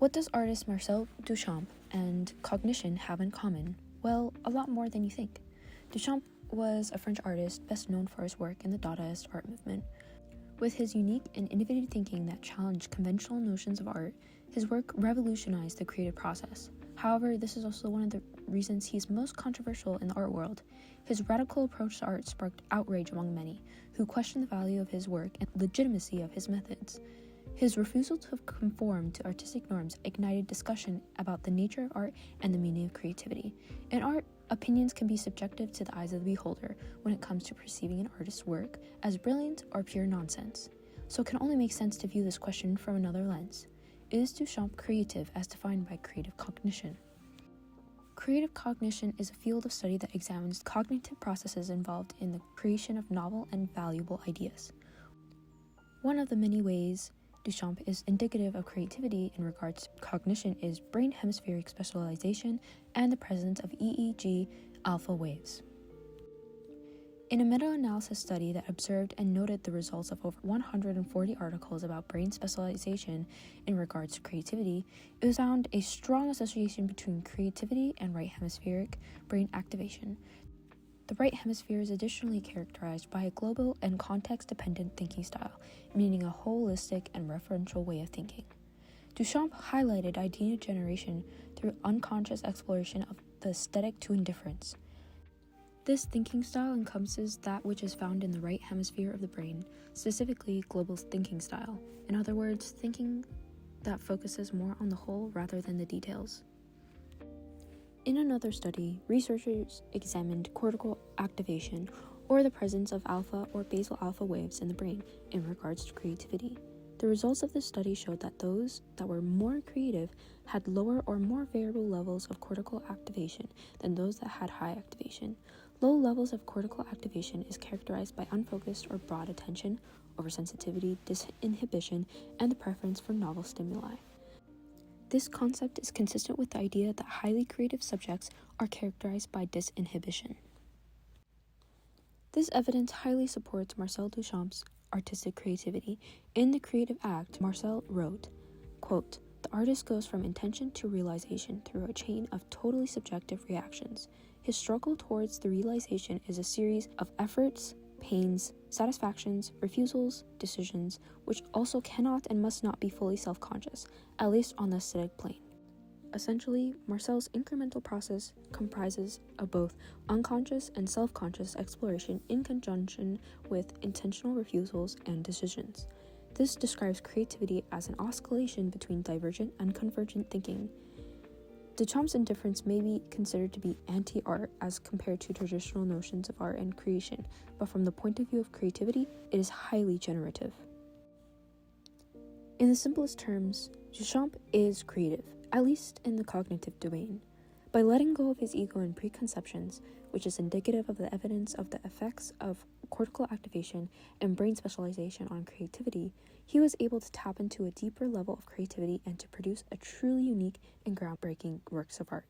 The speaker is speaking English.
What does artist Marcel Duchamp and Cognition have in common? Well, a lot more than you think. Duchamp was a French artist best known for his work in the Dadaist art movement. With his unique and innovative thinking that challenged conventional notions of art, his work revolutionized the creative process. However, this is also one of the reasons he is most controversial in the art world. His radical approach to art sparked outrage among many, who questioned the value of his work and legitimacy of his methods. His refusal to conform to artistic norms ignited discussion about the nature of art and the meaning of creativity. In art, opinions can be subjective to the eyes of the beholder when it comes to perceiving an artist's work as brilliant or pure nonsense. So it can only make sense to view this question from another lens. Is Duchamp creative as defined by creative cognition? Creative cognition is a field of study that examines cognitive processes involved in the creation of novel and valuable ideas. One of the many ways Duchamp is indicative of creativity in regards to cognition is brain hemispheric specialization and the presence of EEG alpha waves. In a meta-analysis study that observed and noted the results of over 140 articles about brain specialization in regards to creativity, it was found a strong association between creativity and right hemispheric brain activation. The right hemisphere is additionally characterized by a global and context-dependent thinking style, meaning a holistic and referential way of thinking. Duchamp highlighted idea generation through unconscious exploration of the aesthetic to indifference. This thinking style encompasses that which is found in the right hemisphere of the brain, specifically global thinking style. In other words, thinking that focuses more on the whole rather than the details. In another study, researchers examined cortical activation, or the presence of alpha or basal alpha waves in the brain in regards to creativity. The results of this study showed that those that were more creative had lower or more variable levels of cortical activation than those that had high activation. Low levels of cortical activation is characterized by unfocused or broad attention, oversensitivity, disinhibition, and the preference for novel stimuli. This concept is consistent with the idea that highly creative subjects are characterized by disinhibition. This evidence highly supports Marcel Duchamp's artistic creativity. In The Creative Act, Marcel wrote, quote, "The artist goes from intention to realization through a chain of totally subjective reactions. His struggle towards the realization is a series of efforts, pains, satisfactions, refusals, decisions, which also cannot and must not be fully self-conscious, at least on the aesthetic plane." Essentially, Marcel's incremental process comprises of both unconscious and self-conscious exploration in conjunction with intentional refusals and decisions. This describes creativity as an oscillation between divergent and convergent thinking. Duchamp's indifference may be considered to be anti-art as compared to traditional notions of art and creation, but from the point of view of creativity, it is highly generative. In the simplest terms, Duchamp is creative, at least in the cognitive domain. By letting go of his ego and preconceptions, which is indicative of the evidence of the effects of cortical activation and brain specialization on creativity, he was able to tap into a deeper level of creativity and to produce a truly unique and groundbreaking works of art.